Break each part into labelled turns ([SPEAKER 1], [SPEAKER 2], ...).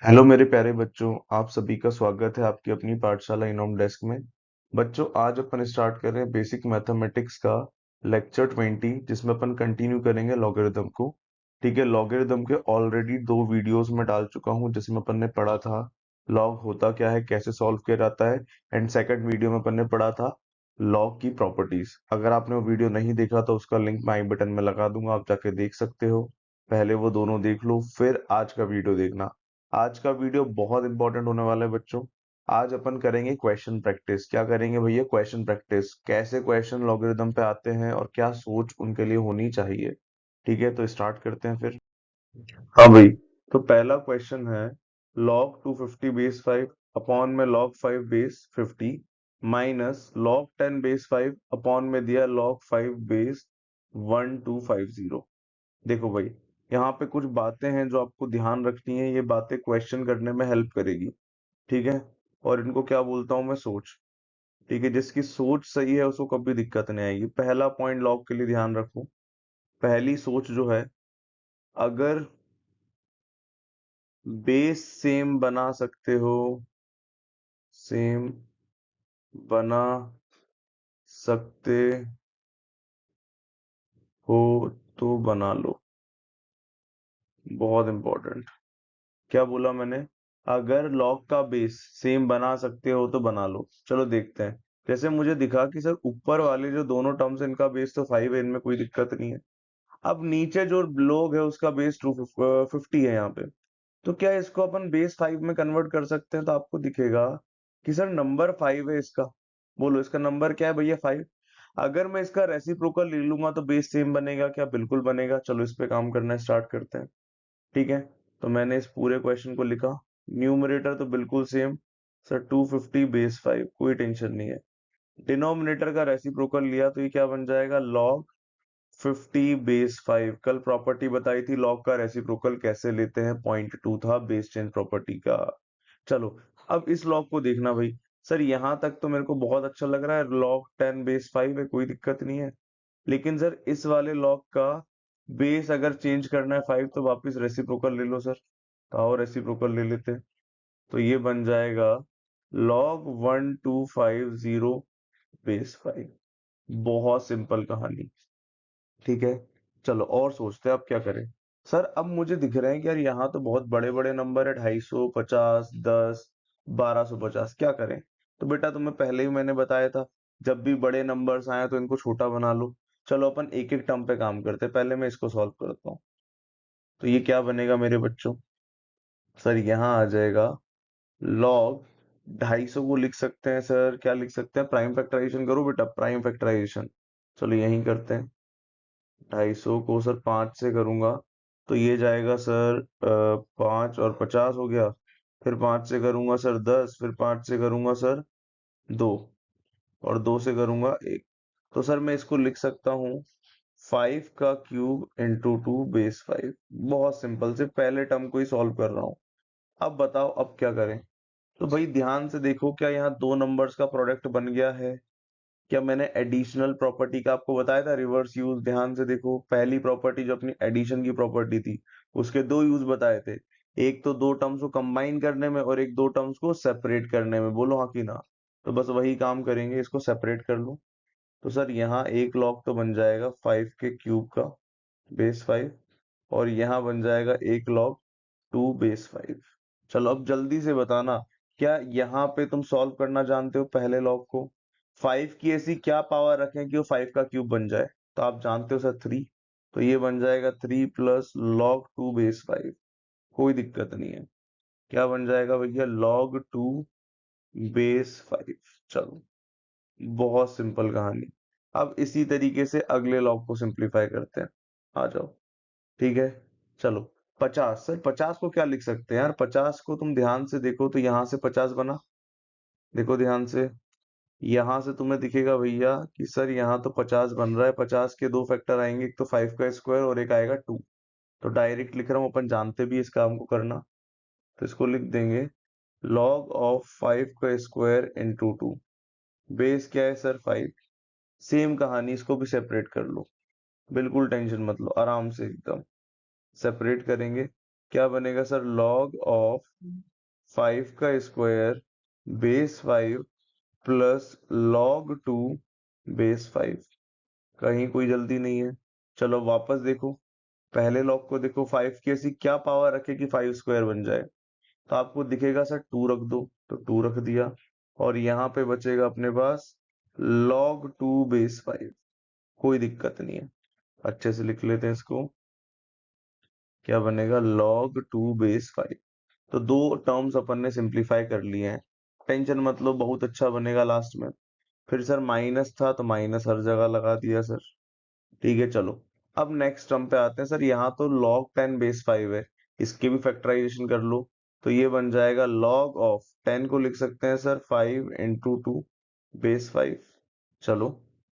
[SPEAKER 1] Hello मेरे प्यारे बच्चों, आप सभी का स्वागत है आपकी अपनी पाठशाला इनोम डेस्क में। बच्चों, आज अपन स्टार्ट कर रहे हैं बेसिक मैथमेटिक्स का लेक्चर 20, जिसमें अपन कंटिन्यू करेंगे लॉगरिदम को। ठीक है, लॉगरिदम के ऑलरेडी 2 वीडियोस में डाल चुका हूं, जिसमें अपन ने पढ़ा था लॉग होता क्या है, कैसे सॉल्व किया जाता है। एंड सेकंड वीडियो में अपन ने पढ़ा था लॉग की प्रॉपर्टीज। अगर आपने वो वीडियो नहीं देखा तो उसका लिंक मैं आई बटन में लगा दूंगा, आप जाके देख सकते हो। पहले वो दोनों देख लो, फिर आज का वीडियो देखना। आज का वीडियो बहुत इंपॉर्टेंट होने वाला है बच्चों। आज अपन करेंगे क्वेश्चन प्रैक्टिस। क्या करेंगे भैया? क्वेश्चन प्रैक्टिस, कैसे क्वेश्चन लॉगरिदम पे आते हैं और क्या सोच उनके लिए होनी चाहिए। ठीक है, तो स्टार्ट करते हैं फिर। हाँ भाई, तो पहला क्वेश्चन है log 250 बेस 5 अपॉन में log 5 base 50 minus log 10 base 5 upon में दिया log 5 बेस 1250। देखो भाई, यहाँ पे कुछ बातें हैं जो आपको ध्यान रखनी है। ये बातें क्वेश्चन करने में हेल्प करेगी। ठीक है, और इनको क्या बोलता हूँ मैं? सोच। ठीक है, जिसकी सोच सही है उसको कभी दिक्कत नहीं आएगी। पहला पॉइंट लॉग के लिए ध्यान रखो। पहली सोच जो है, अगर बेस सेम बना सकते हो, सेम बना सकते हो तो बना लो। बहुत इंपॉर्टेंट। क्या बोला मैंने? अगर लॉग का बेस सेम बना सकते हो तो बना लो। चलो देखते हैं। जैसे मुझे दिखा कि सर ऊपर वाले जो दोनों टर्म्स, इनका बेस तो 5 है, इनमें कोई दिक्कत नहीं है। अब नीचे जो लोग है उसका बेस 250 है यहाँ पे। तो क्या इसको अपन बेस 5 में कन्वर्ट कर सकते हैं? तो आपको दिखेगा कि सर नंबर 5 है इसका। बोलो, इसका नंबर क्या है भैया? 5। अगर मैं इसका रेसिप्रोकल ले लूंगा तो बेस सेम बनेगा क्या? बिल्कुल बनेगा। चलो इस पे काम करना स्टार्ट करते हैं। ठीक है, तो मैंने इस पूरे क्वेश्चन को लिखा। न्यूमरेटर तो बिल्कुल सेम, सर 250 बेस 5, कोई टेंशन नहीं है। डिनोमिनेटर का रेसिप्रोकल लिया तो ये क्या बन जाएगा? log 50 base 5। कल प्रॉपर्टी बताई थी लॉग का रेसिप्रोकल कैसे लेते हैं, पॉइंट 2 था बेस चेंज प्रॉपर्टी का। चलो, अब इस लॉग को देखना भाई। सर यहाँ तक तो मेरे को बहुत अच्छा लग रहा है, log 10 बेस 5 है, कोई दिक्कत नहीं है। लेकिन सर इस वाले लॉग का बेस अगर चेंज करना है 5, तो वापस रेसिप्रोकल ले लो सर। तो आओ रेसिप्रोकल ले लेते हैं। तो ये बन जाएगा log 1250 बेस 5। बहुत सिंपल कहानी। ठीक है, चलो और सोचते हैं अब क्या करें। सर अब मुझे दिख रहे हैं कि यार यहाँ तो बहुत बड़े बड़े नंबर है, 250, 50, 10, 1250। क्या करें? तो बेटा तुम्हें पहले ही मैंने बताया था, जब भी बड़े नंबर्स आए तो इनको छोटा बना लो। चलो अपन एक एक टर्म पे काम करते हैं। पहले मैं इसको सॉल्व करता हूँ। तो ये क्या बनेगा मेरे बच्चों? सर यहाँ आ जाएगा लॉग 250 को लिख सकते हैं सर, क्या लिख सकते हैं? प्राइम फैक्टराइजेशन करो बेटा, प्राइम फैक्टराइजेशन। चलो यही करते हैं। 250 को सर 5 से करूंगा तो ये जाएगा सर 5 और 50 हो गया। फिर 5 से करूंगा सर 10, फिर 5 से करूंगा सर 2, और 2 से करूंगा 1। तो सर मैं इसको लिख सकता हूँ 5 का क्यूब इंटू 2 बेस 5। बहुत सिंपल, से पहले टर्म को ही सॉल्व कर रहा हूँ। अब बताओ अब क्या करें? तो भाई ध्यान से देखो, क्या यहाँ दो नंबर्स का प्रोडक्ट बन गया है? क्या मैंने एडिशनल प्रॉपर्टी का आपको बताया था रिवर्स यूज? ध्यान से देखो, पहली प्रॉपर्टी जो अपनी एडिशन की प्रॉपर्टी थी, उसके दो यूज बताए थे। एक तो दो टर्म्स को कंबाइन करने में, और एक दो टर्म्स को सेपरेट करने में। बोलो हाँ कि ना? तो बस वही काम करेंगे, इसको सेपरेट कर लो। तो सर यहाँ एक लॉग तो बन जाएगा 5 के क्यूब का बेस 5, और यहाँ बन जाएगा एक लॉग 2 बेस 5। चलो अब जल्दी से बताना, क्या यहाँ पे तुम सॉल्व करना जानते हो पहले लॉग को? 5 की ऐसी क्या पावर रखें कि वो 5 का क्यूब बन जाए? तो आप जानते हो सर 3। तो ये बन जाएगा 3 प्लस log 2 बेस 5। कोई दिक्कत नहीं है। क्या बन जाएगा भैया? log 2 base 5। चलो, बहुत सिंपल कहानी। अब इसी तरीके से अगले लॉग को सिंप्लीफाई करते हैं। आ जाओ। ठीक है, चलो। 50, सर 50 को क्या लिख सकते हैं यार? 50 को तुम ध्यान से देखो तो यहाँ से 50 बना। देखो ध्यान से, यहाँ से तुम्हें दिखेगा भैया कि सर यहाँ तो 50 बन रहा है। 50 के दो फैक्टर आएंगे, एक तो 5 का स्क्वायर और एक आएगा 2। तो डायरेक्ट लिख रहा हूँ, अपन जानते भी इस काम को करना। तो इसको लिख देंगे log ऑफ 5 का स्क्वायर इंटू 2। बेस क्या है सर? 5। सेम कहानी, इसको भी सेपरेट कर लो। बिल्कुल टेंशन मत लो, आराम से एकदम सेपरेट करेंगे। क्या बनेगा सर? log ऑफ 5 का square base 5 plus log 2 base 5। कहीं कोई जल्दी नहीं है। चलो वापस देखो, पहले लॉग को देखो, 5 की ऐसी क्या पावर रखे कि 5 स्क्वायर बन जाए? तो आपको दिखेगा सर 2 रख दो, तो 2 रख दिया। और यहाँ पे बचेगा अपने पास log 2 बेस 5। कोई दिक्कत नहीं है, अच्छे से लिख लेते हैं इसको। क्या बनेगा? log 2 base 5। तो दो टर्म्स अपन ने सिंप्लीफाई कर लिए हैं। टेंशन मत लो, बहुत अच्छा बनेगा लास्ट में। फिर सर माइनस था तो माइनस हर जगह लगा दिया सर। ठीक है, चलो अब नेक्स्ट टर्म पे आते हैं सर। यहाँ तो log 10 बेस 5 है, इसके भी फैक्टराइजेशन कर लो। तो ये बन जाएगा log ऑफ 10 को लिख सकते हैं सर 5 इंटू 2 बेस 5। चलो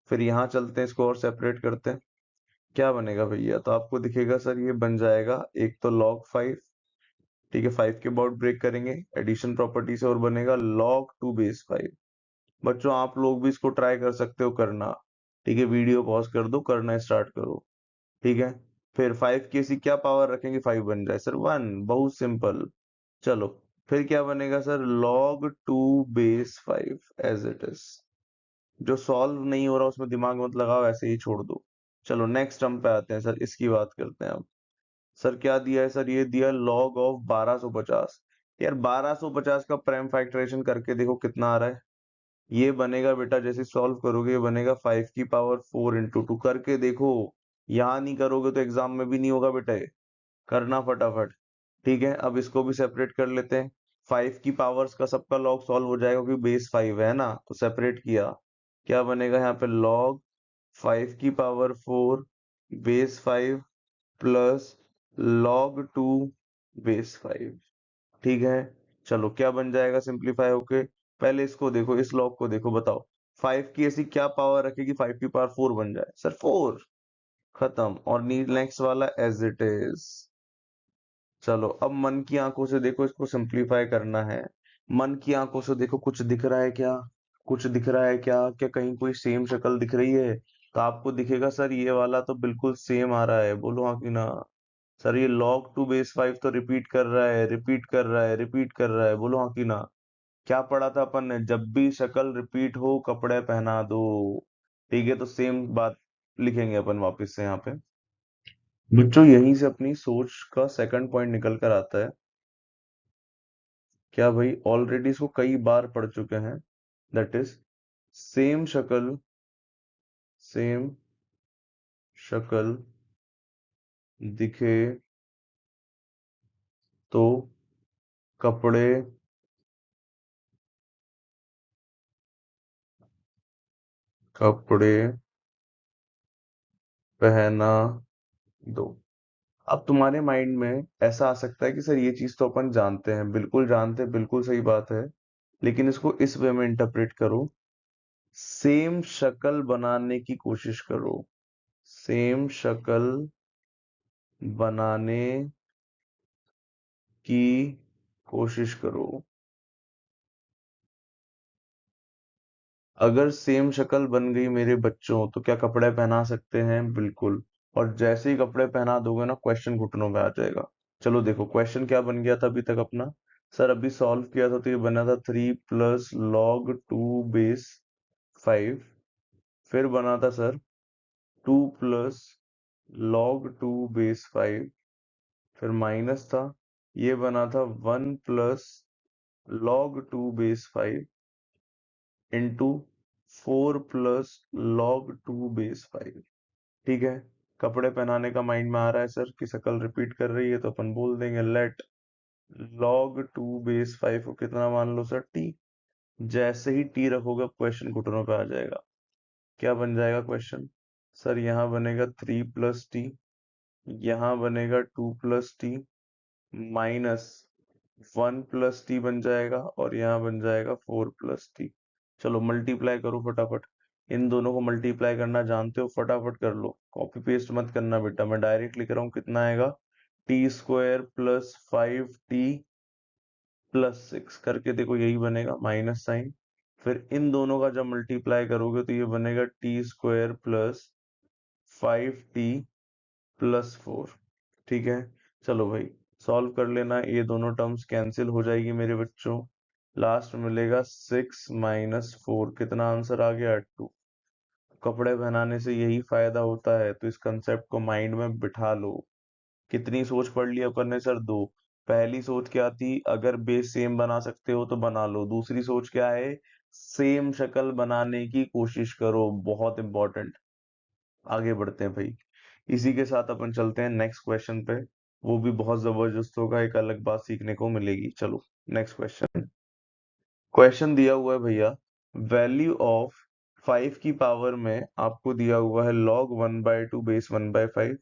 [SPEAKER 1] फिर यहाँ चलते हैं, इसको और सेपरेट करते हैं। क्या बनेगा भैया? तो आपको दिखेगा सर ये बन जाएगा एक तो log 5, ठीक है, 5 के बाउंड ब्रेक करेंगे एडिशन प्रॉपर्टी से, और बनेगा log 2 बेस 5। बच्चों आप लोग भी इसको ट्राई कर सकते हो करना। ठीक है, वीडियो पॉज कर दो, करना स्टार्ट करो। ठीक है, फिर 5 की ऐसी क्या पावर रखेंगे 5 बन जाए सर 1? बहुत सिंपल। चलो फिर क्या बनेगा sir? log 2 base 5 as it is. जो सॉल्व नहीं हो रहा उसमें दिमाग मत लगाओ, ऐसे ही छोड़ दो। चलो नेक्स्ट टर्म पे आते हैं सर, इसकी बात करते हैं अब। सर क्या दिया है सर? ये दिया log ऑफ 1250। यार 1250 का प्राइम फैक्टराइजेशन करके देखो कितना आ रहा है। ये बनेगा बेटा, जैसे सॉल्व करोगे ये बनेगा 5 की पावर 4 इंटू 2। करके देखो, यहाँ नहीं करोगे तो एग्जाम में भी नहीं होगा बेटा ये। करना फटाफट। ठीक है, अब इसको भी सेपरेट कर लेते हैं। 5 की पावर्स का सबका लॉग सॉल्व हो जाएगा क्योंकि बेस 5 है ना, तो सेपरेट किया। क्या बनेगा यहाँ पे? log 5 की power 4 base 5 plus log 2 base 5। ठीक है, चलो क्या बन जाएगा सिंप्लीफाई होके? पहले इसको देखो, इस लॉग को देखो, बताओ 5 की ऐसी क्या पावर रखेगी 5 की पावर 4 बन जाए सर? 4। खत्म। और नीड नेक्स्ट वाला एज इट इज। चलो अब मन की आंखों से देखो, इसको सिंप्लीफाई करना है। मन की आंखों से देखो, कुछ दिख रहा है क्या? कुछ दिख रहा है क्या? क्या कहीं कोई सेम शक्ल दिख रही है? तो आपको दिखेगा सर ये वाला तो बिल्कुल सेम आ रहा है, बोलो हाँ कि ना? सर ये log 2 बेस 5 तो रिपीट कर रहा है, रिपीट कर रहा है, रिपीट कर रहा है, बोलो हाँ कि ना? क्या पढ़ा था अपन ने? जब भी शक्ल रिपीट हो कपड़े पहना दो। ठीक है, तो सेम बात लिखेंगे अपन वापस से यहाँ पे। बच्चों यहीं से अपनी सोच का सेकंड पॉइंट निकल कर आता है। क्या भाई? ऑलरेडी इसको कई बार पढ़ चुके हैं। दैट इज सेम शक्ल, सेम शक्ल दिखे तो कपड़े कपड़े पहना दो। अब तुम्हारे माइंड में ऐसा आ सकता है कि सर ये चीज तो अपन जानते हैं, बिल्कुल जानते हैं, बिल्कुल सही बात है, लेकिन इसको इस वे में इंटरप्रेट करो। सेम शक्ल बनाने की कोशिश करो, सेम शक्ल बनाने की कोशिश करो। अगर सेम शक्ल बन गई मेरे बच्चों तो क्या कपड़े पहना सकते हैं? बिल्कुल। और जैसे ही कपड़े पहना दोगे ना, क्वेश्चन घुटनों में आ जाएगा। चलो देखो क्वेश्चन क्या बन गया था अभी तक अपना। सर अभी सॉल्व किया था तो ये बना था 3 प्लस log 2 बेस 5। फिर बना था सर 2 प्लस log 2 बेस 5। फिर माइनस था, ये बना था 1 plus log 2 base 5 into 4 plus log 2 base 5। ठीक है, कपड़े पहनाने का माइंड में आ रहा है सर कि शक्ल रिपीट कर रही है, तो अपन बोल देंगे लेट log 2 बेस 5 को कितना मान लो सर? t। जैसे ही t रखोगे क्वेश्चन घुटनों पे आ जाएगा। क्या बन जाएगा क्वेश्चन? सर यहाँ बनेगा 3 प्लस टी, यहाँ बनेगा 2 plus T, minus 1 plus T बन जाएगा, और यहाँ बन जाएगा 4 प्लस टी। चलो मल्टीप्लाई करो फटाफट। इन दोनों को मल्टीप्लाई करना जानते हो, फटाफट कर लो, कॉपी पेस्ट मत करना बेटा। मैं डायरेक्ट लिख रहा हूँ, कितना आएगा? T square plus 5t plus 6 करके देखो, यही बनेगा माइनस साइन। फिर इन दोनों का जब मल्टीप्लाई करोगे तो ये बनेगा T square plus 5t plus 4। ठीक है, चलो भाई सॉल्व कर लेना, ये दोनों टर्म्स कैंसिल हो जाएगी मेरे बच्चों। लास्ट में मिलेगा 6 - 4, कितना आंसर आ गया 2। कपड़े पहनाने से यही फायदा होता है, तो इस कंसेप्ट को माइंड में बिठा लो। कितनी सोच पढ़ ली अपन ने सर? 2। पहली सोच क्या थी? अगर बेस सेम बना सकते हो तो बना लो। दूसरी सोच क्या है? सेम शक्ल बनाने की कोशिश करो, बहुत इंपॉर्टेंट। आगे बढ़ते हैं भाई, इसी के साथ अपन चलते हैं नेक्स्ट क्वेश्चन पे। वो भी बहुत जबरदस्त होगा, एक अलग बात सीखने को मिलेगी। चलो नेक्स्ट क्वेश्चन। क्वेश्चन दिया हुआ है भैया, वैल्यू ऑफ 5 की पावर में आपको दिया हुआ है log 1/2 बेस 1/5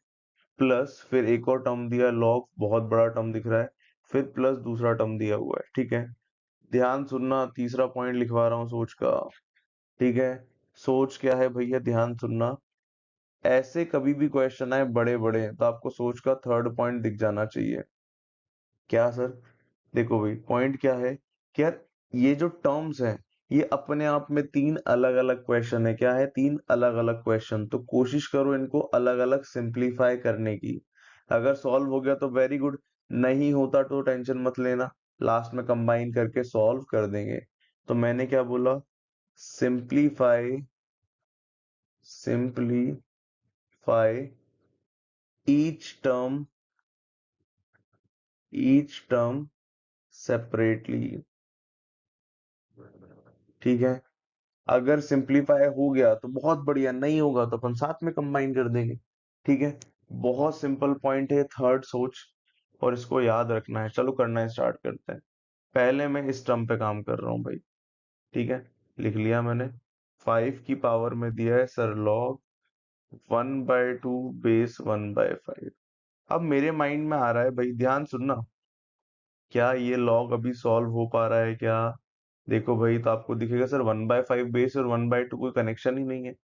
[SPEAKER 1] प्लस, फिर एक और टर्म दिया है log, बहुत बड़ा टर्म दिख रहा है, फिर प्लस दूसरा टर्म दिया हुआ है। ठीक है, ध्यान सुनना, तीसरा पॉइंट लिखवा रहा हूँ सोच का। ठीक है, सोच क्या है भैया, ध्यान सुनना। ऐसे कभी भी क्वेश्चन आए बड़े बड़े तो आपको सोच का थर्ड पॉइंट दिख जाना चाहिए। क्या सर? देखो भाई, पॉइंट क्या है कि यार ये जो टर्म्स हैं, ये अपने आप में 3 अलग अलग क्वेश्चन है। क्या है? 3 अलग अलग क्वेश्चन। तो कोशिश करो इनको अलग अलग सिंप्लीफाई करने की। अगर सॉल्व हो गया तो वेरी गुड, नहीं होता तो टेंशन मत लेना, लास्ट में कंबाइन करके सॉल्व कर देंगे। तो मैंने क्या बोला? Simplify, simplify each term, each term separately. ठीक है, अगर सिंप्लीफाई हो गया तो बहुत बढ़िया, नहीं होगा तो अपन साथ में कंबाइन कर देंगे। ठीक है, बहुत सिंपल पॉइंट है थर्ड सोच, और इसको याद रखना है। चलो करना है, स्टार्ट करते हैं। पहले मैं इस टर्म पे काम कर रहा हूँ भाई। ठीक है, लिख लिया मैंने। 5 की पावर में दिया है सर log 1/2 बेस 1/5। अब मेरे माइंड में आ रहा है भाई, ध्यान सुनना, क्या ये लॉग अभी सॉल्व हो पा रहा है क्या? देखो भाई, तो आपको दिखेगा सर 1/5 बेस और 1/2 कोई कनेक्शन ही नहीं है।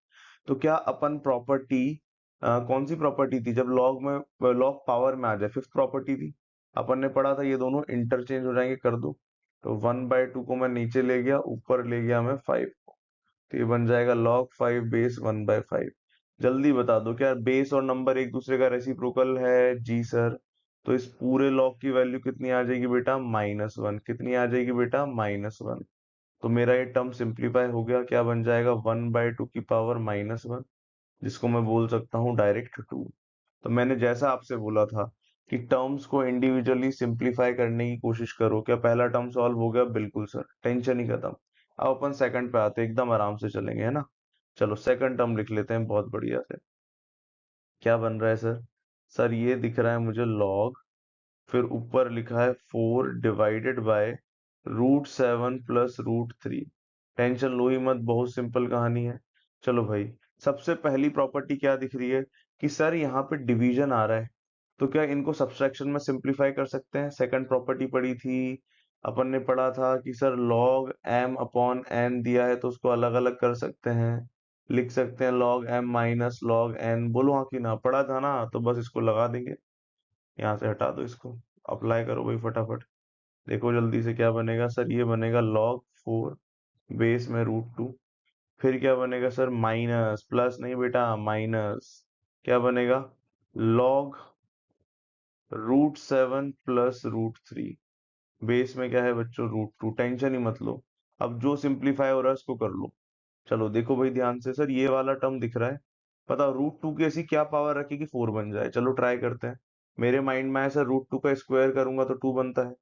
[SPEAKER 1] तो क्या अपन प्रॉपर्टी, कौन सी प्रॉपर्टी थी जब लॉग में, लॉग पावर में आ जाए, फिफ्थ प्रॉपर्टी थी। अपन ने पढ़ा था ये दोनों इंटरचेंज हो जाएंगे, कर दो। तो 1/2 को मैं नीचे ले गया, ऊपर ले गया मैं 5 को। तो ये बन जाएगा log 5 बेस 1/5। जल्दी बता दो, क्या बेस और नंबर एक दूसरे का रेसिप्रोकल है? जी सर। तो इस पूरे log की वैल्यू कितनी आ जाएगी बेटा? -1। कितनी आ जाएगी बेटा? -1। तो मेरा ये टर्म सिंप्लीफाई हो गया, क्या बन जाएगा? 1/2 की पावर -1, जिसको मैं बोल सकता हूँ डायरेक्ट 2। तो मैंने जैसा आपसे बोला था कि टर्म्स को इंडिविजुअली सिंप्लीफाई करने की कोशिश करो। क्या पहला टर्म सॉल्व हो गया? बिल्कुल सर, टेंशन ही खत्म। अब अपन सेकंड पे आते हैं, एकदम आराम से चलेंगे, है ना। चलो सेकंड टर्म लिख लेते हैं बहुत बढ़िया से। क्या बन रहा है सर? सर ये दिख रहा है मुझे log, फिर ऊपर लिखा है 4 डिवाइडेड बाय √7 प्लस √3। टेंशन लो ही मत, बहुत सिंपल कहानी है। चलो भाई, सबसे पहली प्रॉपर्टी क्या दिख रही है कि सर यहाँ पे डिवीजन आ रहा है, तो क्या इनको सब्सट्रैक्शन में सिंप्लीफाई कर सकते हैं? सेकंड प्रॉपर्टी पढ़ी थी, अपन ने पढ़ा था कि सर log m/n दिया है तो उसको अलग अलग कर सकते हैं, लिख सकते हैं log m minus log n। बोलो हाँ कि ना, पढ़ा था ना? तो बस इसको लगा देंगे, यहाँ से हटा दो इसको, अप्लाई करो भाई फटाफट। देखो जल्दी से क्या बनेगा सर, ये बनेगा log 4 बेस में √2। फिर क्या बनेगा सर? माइनस, प्लस नहीं बेटा, माइनस। क्या बनेगा? log √7 plus √3। बेस में क्या है बच्चों? √2। टेंशन ही मत लो, अब जो सिंप्लीफाई हो रहा है उसको कर लो। चलो देखो भाई ध्यान से, सर ये वाला टर्म दिख रहा है, पता √2 की ऐसी क्या पावर रखी कि 4 बन जाए? चलो ट्राई करते हैं। मेरे माइंड में है सर, √2 का स्क्वायर करूंगा तो 2 बनता है,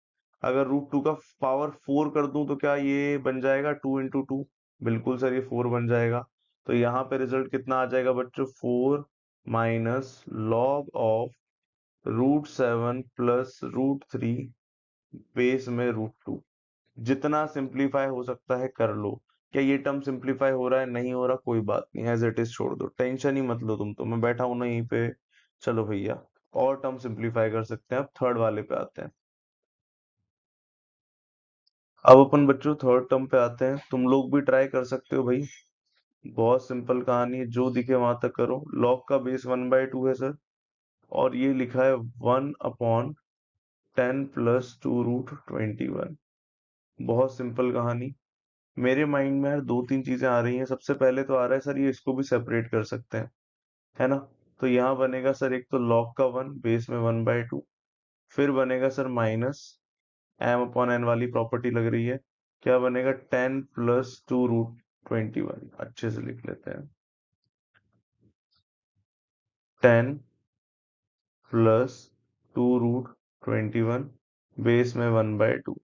[SPEAKER 1] अगर √2 का पावर 4 कर दूं तो क्या ये बन जाएगा 2 × 2? बिल्कुल सर, ये 4 बन जाएगा। तो यहाँ पे रिजल्ट कितना आ जाएगा बच्चों? 4 minus log of √7 plus √3 base में √2। जितना सिंप्लीफाई हो सकता है कर लो। क्या ये टर्म सिंप्लीफाई हो रहा है? नहीं हो रहा, कोई बात नहीं, एज इट इज छोड़ दो, टेंशन ही मत लो तुम, तो मैं बैठा हूं ना यहीं पे। चलो भैया, और टर्म सिंप्लीफाई कर सकते हैं, अब थर्ड वाले पे आते हैं। अब अपन बच्चों थर्ड टर्म पे आते हैं, तुम लोग भी ट्राई कर सकते हो भाई, बहुत सिंपल कहानी है, जो दिखे वहां तक करो। log का बेस 1/2 है सर, और ये लिखा है 1/10 प्लस 2√21। बहुत सिंपल कहानी। मेरे माइंड में यार दो तीन चीजें आ रही हैं। सबसे पहले तो आ रहा है सर, ये इसको भी सेपरेट कर सकते हैं, है ना। तो यहाँ बनेगा सर, एक तो log का 1 बेस में 1/2, फिर बनेगा sir minus M upon N वाली प्रॉपर्टी लग रही है, क्या बनेगा 10 प्लस 2√21, अच्छे से लिख लेते हैं, 10 प्लस 2√21 बेस में 1/2।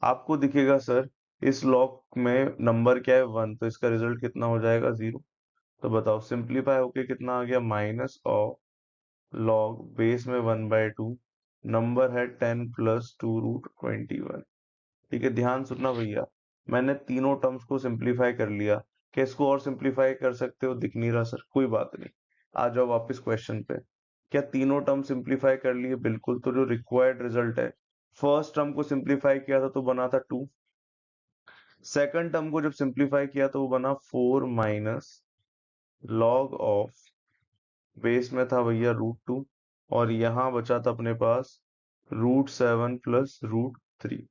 [SPEAKER 1] आपको दिखेगा सर इस लॉग में नंबर क्या है 1, तो इसका रिजल्ट कितना हो जाएगा 0। तो बताओ सिंप्लीफाई होके कितना आ गया, माइनस ऑफ लॉग बेस में 1/2, नंबर है 10 प्लस 2√21। ठीक है, ध्यान सुनना भैया, मैंने तीनों टर्म्स को सिंप्लीफाई कर लिया। क्या इसको और सिंप्लीफाई कर सकते हो, दिख नहीं रहा सर, कोई बात नहीं, आ जाओ वापस क्वेश्चन पे। क्या तीनों टर्म सिंप्लीफाई कर लिए, बिल्कुल। तो जो रिक्वायर्ड रिजल्ट है, फर्स्ट टर्म को सिंप्लीफाई किया था तो बना था 2, सेकंड टर्म को जब सिंप्लीफाई किया तो वो बना 4 माइनस लॉग ऑफ, बेस में था भैया √2, और यहाँ बचा था अपने पास √7 प्लस √3।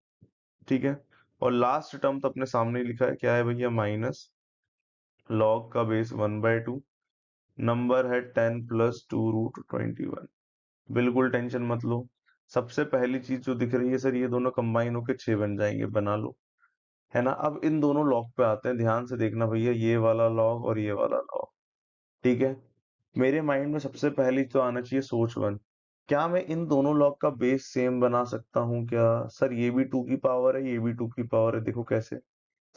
[SPEAKER 1] ठीक है, और लास्ट टर्म तो अपने सामने ही लिखा है, क्या है भैया, माइनस लॉग का बेस 1/2, नंबर है 10 प्लस 2√21। बिल्कुल टेंशन मत लो, सबसे पहली चीज जो दिख रही है सर, ये दोनों कंबाइन होके 6 बन जाएंगे, बना लो, है ना। अब इन दोनों लॉग पे आते हैं, ध्यान से देखना भैया, ये वाला लॉग और ये वाला लॉग। ठीक है, मेरे माइंड में सबसे पहली तो आना चाहिए सोच वन, क्या मैं इन दोनों लॉग का बेस सेम बना सकता हूँ क्या। सर ये भी 2 की पावर है, ये भी 2 की पावर है, देखो कैसे।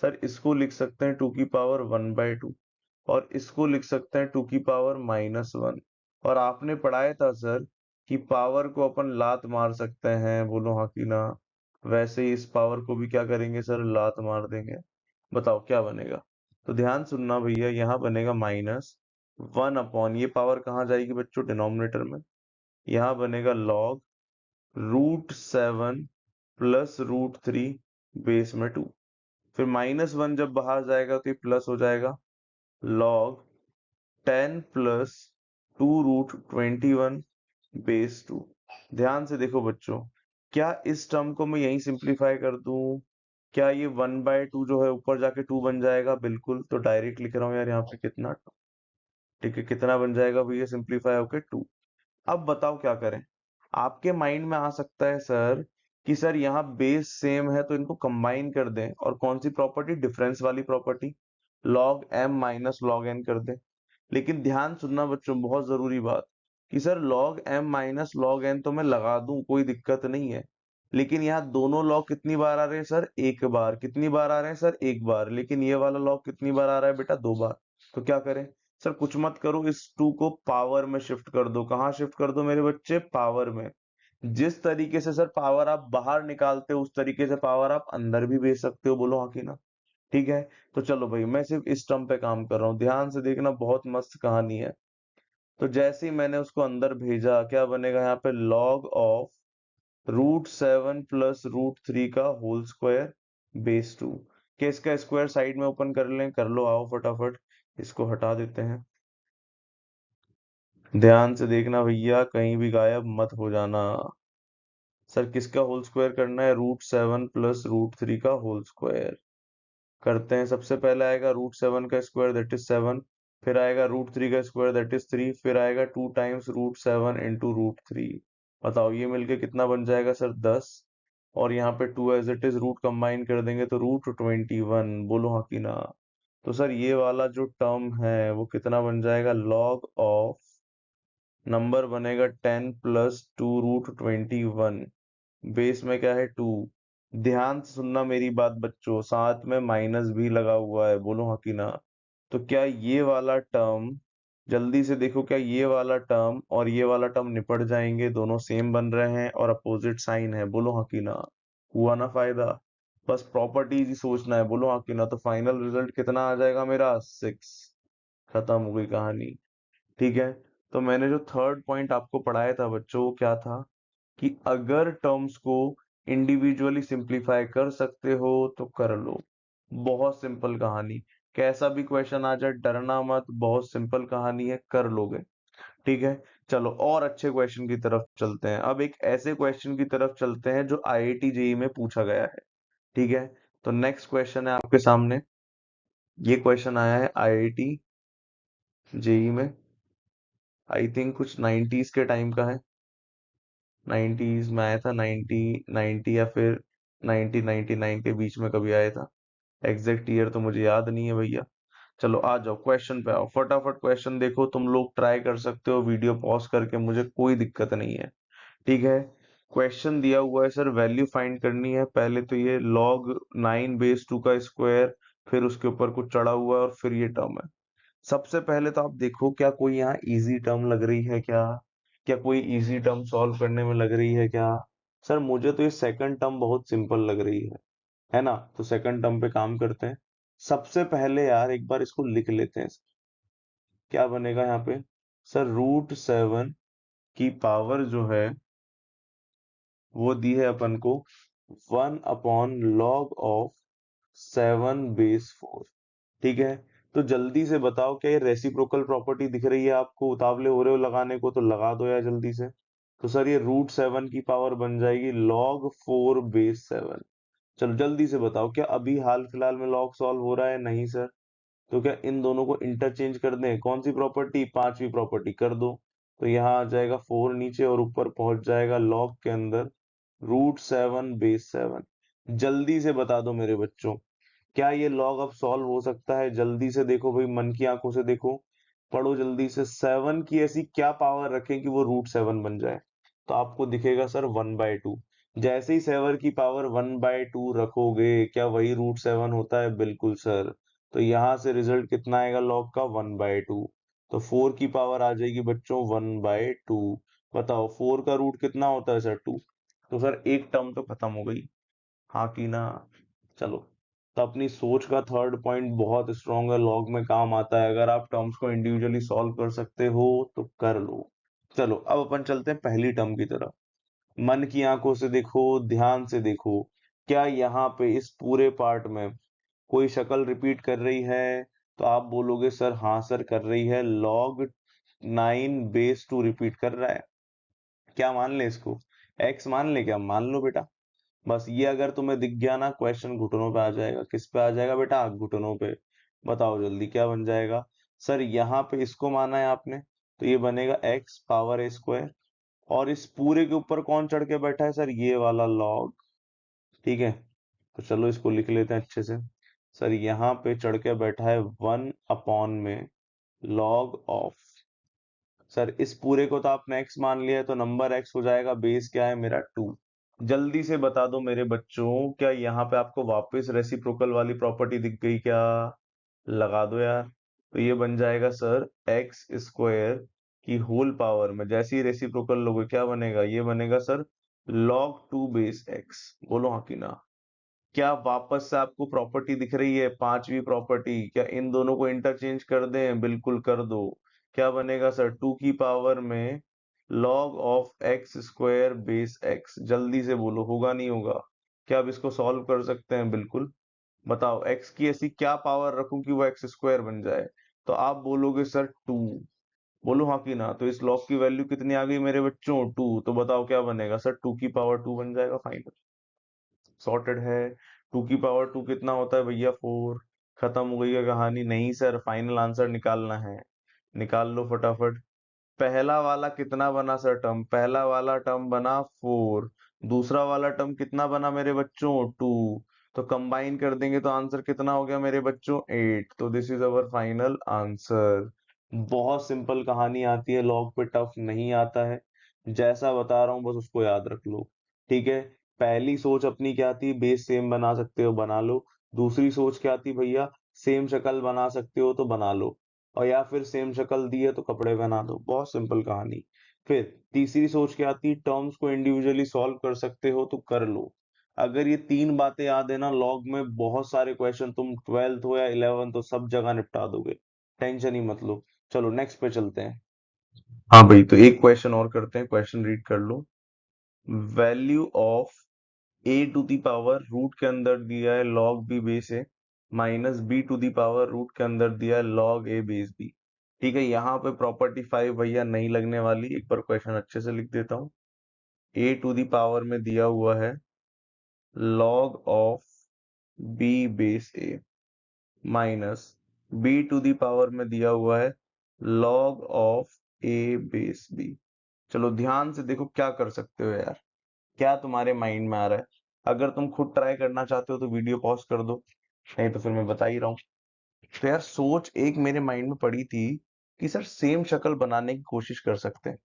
[SPEAKER 1] सर इसको लिख सकते हैं 2 की पावर 1/2, और इसको लिख सकते हैं 2 की पावर -1। और आपने पढ़ाया था सर कि पावर को अपन लात मार सकते हैं, बोलो हाँ कि ना। वैसे ही इस पावर को भी क्या करेंगे सर, लात मार देंगे। बताओ क्या बनेगा। तो ध्यान सुनना भैया, यहाँ बनेगा -1 अपॉन, ये पावर कहाँ जाएगी बच्चों, डिनोमिनेटर में। यहाँ बनेगा लॉग √7 प्लस √3 बेस में 2। फिर -1 जब बाहर जाएगा तो ये प्लस हो जाएगा, लॉग 10 प्लस 2√21 बेस 2। ध्यान से देखो बच्चों, क्या इस टर्म को मैं यहीं सिंप्लीफाई कर दूं, क्या ये 1/2 जो है ऊपर जाके 2 बन जाएगा, बिल्कुल। तो डायरेक्ट लिख रहा हूँ यार यहाँ पे कितना, ठीक है, कितना बन जाएगा भैया सिंप्लीफाई होके 2। अब बताओ क्या करें। आपके माइंड में आ सकता है सर कि सर यहाँ बेस सेम है तो इनको कंबाइन कर दें, और कौन सी प्रॉपर्टी, डिफरेंस वाली property, log M minus log N कर दें। लेकिन ध्यान सुनना बच्चों, बहुत जरूरी बात, कि sir log M minus log N तो मैं लगा दूं, कोई दिक्कत नहीं है, लेकिन यहाँ दोनों लॉग कितनी बार आ रहे हैं सर, एक बार। कितनी बार आ रहे हैं सर, एक बार। लेकिन ये वाला लॉग कितनी बार आ रहा है बेटा, 2 बार। तो क्या करें सर, कुछ मत करो, इस 2 को पावर में शिफ्ट कर दो। कहाँ शिफ्ट कर दो मेरे बच्चे, पावर में। जिस तरीके से सर पावर आप बाहर निकालते हो, उस तरीके से पावर आप अंदर भी भेज सकते हो, बोलो हाँ कि ना। ठीक है, तो चलो भाई, मैं सिर्फ इस टर्म पे काम कर रहा हूँ, ध्यान से देखना, बहुत मस्त कहानी है। तो जैसे ही मैंने उसको अंदर भेजा, क्या बनेगा यहाँ पे, लॉग ऑफ √7 प्लस √3 का होल स्क्वायर बेस 2। क्या इसका स्क्वायर साइड में ओपन कर लें, कर लो, आओ फटाफट, इसको हटा देते हैं। ध्यान से देखना भैया, कहीं भी गायब मत हो जाना। सर किसका होल स्क्वायर करना है, √7 प्लस √3 का होल स्क्वायर। करते हैं, सबसे पहले आएगा √7 का स्क्वायर, दैट इज 7। फिर आएगा √3 का स्क्वायर, दैट इज 3। फिर आएगा 2 टाइम्स √7 इंटू √3। बताओ ये मिलके कितना बन जाएगा सर, 10। और यहाँ पे 2 as it is root combine कर देंगे तो √21, बोलो हाँ कि ना। तो सर ये वाला जो टर्म है वो कितना बन जाएगा, लॉग ऑफ, नंबर बनेगा 10 प्लस 2√21, बेस में क्या है 2। ध्यान से सुनना मेरी बात बच्चों, साथ में माइनस भी लगा हुआ है, बोलो हाँ कि ना। तो क्या ये वाला टर्म, जल्दी से देखो, क्या ये वाला टर्म और ये वाला टर्म निपट जाएंगे, दोनों सेम बन रहे हैं और अपोजिट साइन है, बोलो हाँ कि ना। हुआ ना फायदा। बस प्रॉपर्टीज ही सोचना है, बोलो हाँ कि ना। तो फाइनल रिजल्ट कितना आ जाएगा मेरा, 6। खत्म हो गई कहानी। ठीक है, तो मैंने जो थर्ड पॉइंट आपको पढ़ाया था बच्चों, वो क्या था, कि अगर टर्म्स को इंडिविजुअली सिंप्लीफाई कर सकते हो तो कर लो। बहुत सिंपल कहानी, कैसा भी क्वेश्चन आ जाए डरना मत, बहुत सिंपल कहानी है, कर लोगे। ठीक है, चलो और अच्छे क्वेश्चन की तरफ चलते हैं। अब एक ऐसे क्वेश्चन की तरफ चलते हैं जो आईआईटी जेईई में पूछा गया है। ठीक है, तो नेक्स्ट क्वेश्चन है आपके सामने, ये क्वेश्चन आया है आईआईटी जेईई में, आई थिंक कुछ 90s के टाइम का है। 90s में आया था, 90 या फिर 1999 के बीच में कभी आया था। एग्जैक्ट ईयर तो मुझे याद नहीं है भैया। चलो आ जाओ क्वेश्चन पे आओ, फटाफट क्वेश्चन देखो, तुम लोग ट्राई कर सकते हो वीडियो पॉज करके, मुझे कोई दिक्कत नहीं है। ठीक है, क्वेश्चन दिया हुआ है सर, वैल्यू फाइंड करनी है। पहले तो ये log 9 base 2 का स्क्वायर, फिर उसके ऊपर कुछ चढ़ा हुआ है और फिर ये टर्म है। सबसे पहले तो आप देखो क्या कोई यहाँ इजी टर्म लग रही है क्या? क्या कोई इजी टर्म सॉल्व करने में लग रही है क्या? सर मुझे तो ये सेकंड टर्म बहुत सिंपल लग रही है ना? तो सेकंड टर्म पे काम करते हैं। सबसे पहले यार एक बार इसको लिख लेते हैं। क्या बनेगा यहाँ पे? सर √7 की पावर जो है वो दी है अपन को 1/log of 7 base 4। ठीक है, तो जल्दी से बताओ क्या ये रेसिप्रोकल प्रॉपर्टी दिख रही है आपको? उतावले हो रहे हो लगाने को तो लगा दो यार जल्दी से। तो सर ये √7 की पावर बन जाएगी log 4 base 7। चलो जल्दी से बताओ क्या अभी हाल फिलहाल में लॉग सॉल्व हो रहा है? नहीं सर। तो क्या इन दोनों को इंटरचेंज कर दें? कौन सी प्रॉपर्टी? पांचवी प्रॉपर्टी कर दो। तो यहाँ आ जाएगा 4 नीचे और ऊपर पहुंच जाएगा लॉग के अंदर √7 base 7। जल्दी से बता दो मेरे बच्चों, क्या ये लॉग अब सॉल्व हो सकता है? जल्दी से देखो भाई, मन की आंखों से देखो, पढ़ो जल्दी से। 7 की ऐसी क्या पावर रखें कि वो √7 बन जाए? तो आपको दिखेगा सर 1/2। जैसे ही 7 की पावर 1/2 रखोगे, क्या वही √7 होता है? बिल्कुल सर। तो यहाँ से रिजल्ट कितना आएगा लॉग का? 1/2। तो 4 की पावर आ जाएगी बच्चों 1/2। बताओ 4 का रूट कितना होता है सर? 2। तो सर एक टर्म तो खत्म हो गई, हाँ की ना? चलो, तो अपनी सोच का थर्ड पॉइंट बहुत स्ट्रांग है, लॉग में काम आता है। अगर आप टर्म्स को इंडिविजुअली सॉल्व कर सकते हो तो कर लो। चलो अब अपन चलते हैं पहली टर्म की तरफ। मन की आंखों से देखो, ध्यान से देखो, क्या यहाँ पे इस पूरे पार्ट में कोई शक्ल रिपीट कर रही है? तो आप बोलोगे सर हाँ सर कर रही है, log 9 base 2 रिपीट कर रहा है। क्या मान ले इसको? एक्स मान ले क्या? मान लो बेटा। बस ये अगर तुम्हें दिख गया ना, क्वेश्चन घुटनों पे आ जाएगा। किस पे आ जाएगा बेटा? घुटनों पे। बताओ जल्दी क्या बन जाएगा? सर यहाँ पे इसको माना है आपने, तो ये बनेगा x⁻a²। और इस पूरे के ऊपर कौन चढ़ के बैठा है सर? ये वाला लॉग। ठीक है, तो चलो इसको लिख लेते हैं अच्छे से। सर यहाँ पे चढ़ के बैठा है 1/में log of। सर इस पूरे को तो आपने x मान लिया है, तो नंबर x हो जाएगा, बेस क्या है मेरा? 2। जल्दी से बता दो मेरे बच्चों, क्या यहाँ पे आपको वापस रेसिप्रोकल वाली प्रॉपर्टी दिख गई क्या? लगा दो यार। तो ये बन जाएगा सर x² की होल पावर में, जैसे ही रेसिप्रोकल लोगे क्या बनेगा? ये बनेगा सर log 2 base x। बोलो हाँ की ना? क्या वापस से आपको प्रॉपर्टी दिख रही है, पांचवी प्रॉपर्टी? क्या इन दोनों को इंटरचेंज कर दें? बिल्कुल कर दो। क्या बनेगा सर? 2 की पावर में log of x² base x। जल्दी से बोलो, होगा नहीं होगा? क्या अब इसको सॉल्व कर सकते हैं? बिल्कुल। बताओ x की ऐसी क्या पावर रखूं कि वो x² बन जाए? तो आप बोलोगे सर 2। बोलो हाँ की ना? तो इस लॉग की वैल्यू कितनी आ गई मेरे बच्चों? 2। तो बताओ क्या बनेगा सर? 2 की पावर 2 बन जाएगा, फाइनल सॉर्टेड है। 2 की पावर 2 कितना होता है भैया? 4। खत्म हो गई है कहानी? नहीं सर, फाइनल आंसर निकालना है। निकाल लो फटाफट। पहला वाला कितना बना सर टर्म? पहला वाला टर्म बना 4। दूसरा वाला टर्म कितना बना मेरे बच्चों? 2। तो कंबाइन कर देंगे तो आंसर कितना हो गया मेरे बच्चों? 8। तो this is our final answer. बहुत सिंपल कहानी आती है, लॉग पे टफ नहीं आता है। जैसा बता रहा हूँ बस उसको याद रख लो। ठीक है, पहली सोच अपनी क्या थी? बेस सेम बना सकते हो बना लो। दूसरी सोच क्या थी भैया? सेम शक्ल बना सकते हो तो बना लो। और या फिर सेम शक्ल दी है तो कपड़े पहना दो। बहुत सिंपल कहानी। फिर तीसरी सोच क्या आती? टर्म्स को इंडिविजुअली सॉल्व कर सकते हो तो कर लो। अगर ये तीन बातें याद है ना, लॉग में बहुत सारे क्वेश्चन तुम 12th हो या 11th हो सब जगह निपटा दोगे। टेंशन ही मत लो। चलो नेक्स्ट पे चलते हैं। हाँ भाई, तो एक क्वेश्चन और करते हैं, क्वेश्चन रीड कर लो। वैल्यू ऑफ a⁻√ के अंदर दिया है log b base a minus b⁻√ के अंदर दिया है log a base b। ठीक है, यहाँ पे प्रॉपर्टी 5 भैया नहीं लगने वाली। एक बार क्वेश्चन अच्छे से लिख देता हूँ। a⁻ में दिया हुआ है log of b base a minus b⁻ में दिया हुआ है log of a base b। चलो ध्यान से देखो क्या कर सकते हो यार, क्या तुम्हारे माइंड में आ रहा है। अगर तुम खुद ट्राई करना चाहते हो तो वीडियो पॉज कर दो, नहीं तो फिर मैं बता ही रहा हूँ। तो यार सोच एक मेरे माइंड में पड़ी थी कि सर सेम शक्ल बनाने की कोशिश कर सकते हैं,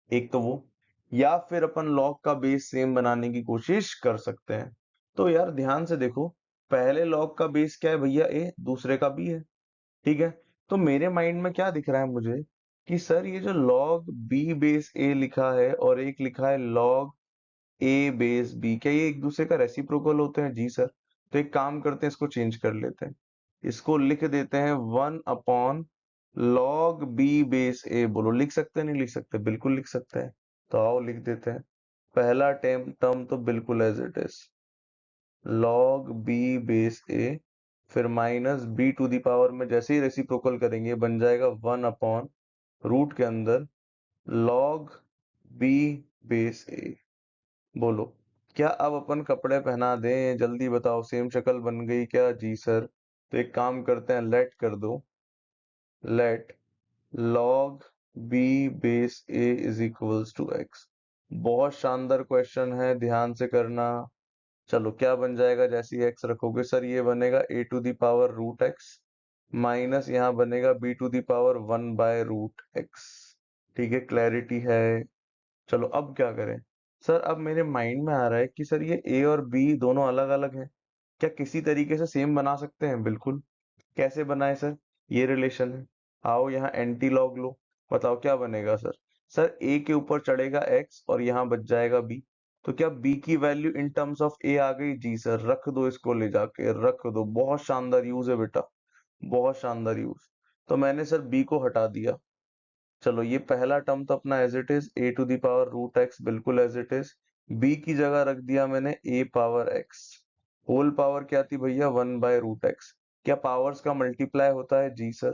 [SPEAKER 1] एक तो वो, या फिर अपन लॉग का बेस सेम बनाने की कोशिश कर सकते हैं। तो यार ध्यान से देखो, पहले लॉग का बेस क्या है भैया, ए, दूसरे का बी है, ठीक है। तो मेरे माइंड में क्या दिख रहा है मुझे कि सर ये जो लॉग बी बेस ए लिखा है और एक लिखा है लॉग ए बेस बी, क्या ये एक दूसरे का रेसिप्रोकल होते हैं? जी सर। तो एक काम करते हैं, इसको चेंज कर लेते हैं, इसको लिख देते हैं 1 अपॉन लॉग बी बेस ए। बोलो लिख सकते हैं नहीं लिख सकते? बिल्कुल लिख सकते हैं। तो आओ लिख देते हैं। पहला टर्म तो बिल्कुल as it is, log B base A, फिर minus B to the power में जैसे ही रेसिप्रोकल करेंगे बन जाएगा 1 अपॉन रूट के अंदर लॉग बी बेस ए। बोलो क्या अब अपन कपड़े पहना दें? जल्दी बताओ, सेम शक्ल बन गई क्या? जी सर। तो एक काम करते हैं, लेट कर दो, let log b base a is equals to x। बहुत शानदार क्वेश्चन है, ध्यान से करना। चलो क्या बन जाएगा जैसे ही x रखोगे? सर ये बनेगा a to the power root x minus यहाँ बनेगा b to the power 1/√x। ठीक है, क्लैरिटी है। चलो अब क्या करें? सर अब मेरे माइंड में आ रहा है कि सर ये a और b दोनों अलग अलग हैं, क्या किसी तरीके से सेम बना सकते हैं? बिल्कुल। कैसे बनाए सर? ये रिलेशन है। आओ यहाँ एंटी लॉग लो, बताओ क्या बनेगा सर? सर a के ऊपर चढ़ेगा x और यहाँ बच जाएगा b। तो क्या b की value in terms of a आ गई? जी सर। रख दो इसको, ले जाके रख दो। बहुत शानदार यूज है बेटा, बहुत शानदार यूज। तो मैंने सर b को हटा दिया। चलो ये पहला टर्म तो अपना as it is, a to the power root x बिल्कुल एज इट इज। b की जगह रख दिया मैंने a power x। Whole power क्या थी भैया? 1/√x। क्या पावर्स का मल्टीप्लाई होता है? जी सर।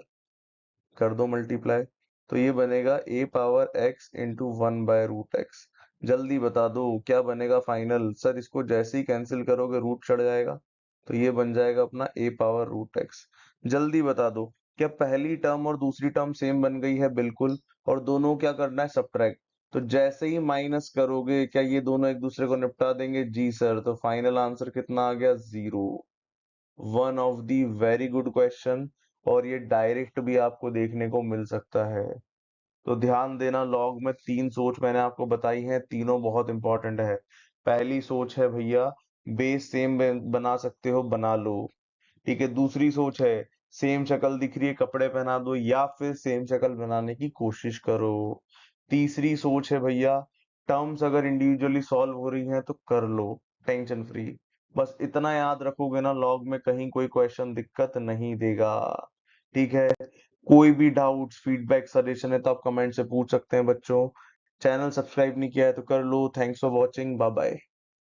[SPEAKER 1] कर दो मल्टीप्लाई। तो ये बनेगा a power x into 1/√x। जल्दी बता दो क्या बनेगा फाइनल? सर इसको जैसे ही कैंसिल करोगे रूट चढ़ जाएगा, तो ये बन जाएगा अपना a पावर रूट x। जल्दी बता दो क्या पहली टर्म और दूसरी टर्म सेम बन गई है? बिल्कुल। और दोनों क्या करना है? सब्ट्रैक्ट। तो जैसे ही माइनस करोगे क्या ये दोनों एक दूसरे को निपटा देंगे? जी सर। तो फाइनल आंसर कितना आ गया? 0। One of the very good question, और ये डायरेक्ट भी आपको देखने को मिल सकता है। तो ध्यान देना, लॉग में 3 सोच मैंने आपको बताई हैं, तीनों बहुत इंपॉर्टेंट है। पहली सोच है भैया बेस सेम बना सकते हो, बना लो। ठीक है। दूसरी सोच है सेम शक्ल दिख रही है, कपड़े पहना दो, या फिर सेम शक्ल बनाने की कोशिश करो। तीसरी सोच है भैया टर्म्स अगर इंडिविजुअली सॉल्व हो रही हैं तो कर लो, टेंशन फ्री। बस इतना याद रखोगे ना, लॉग में कहीं कोई क्वेश्चन दिक्कत नहीं देगा। ठीक है। कोई भी डाउट्स, फीडबैक, सजेशन है तो आप कमेंट से पूछ सकते हैं बच्चों। चैनल सब्सक्राइब नहीं किया है तो कर लो। Thanks for watching, bye bye.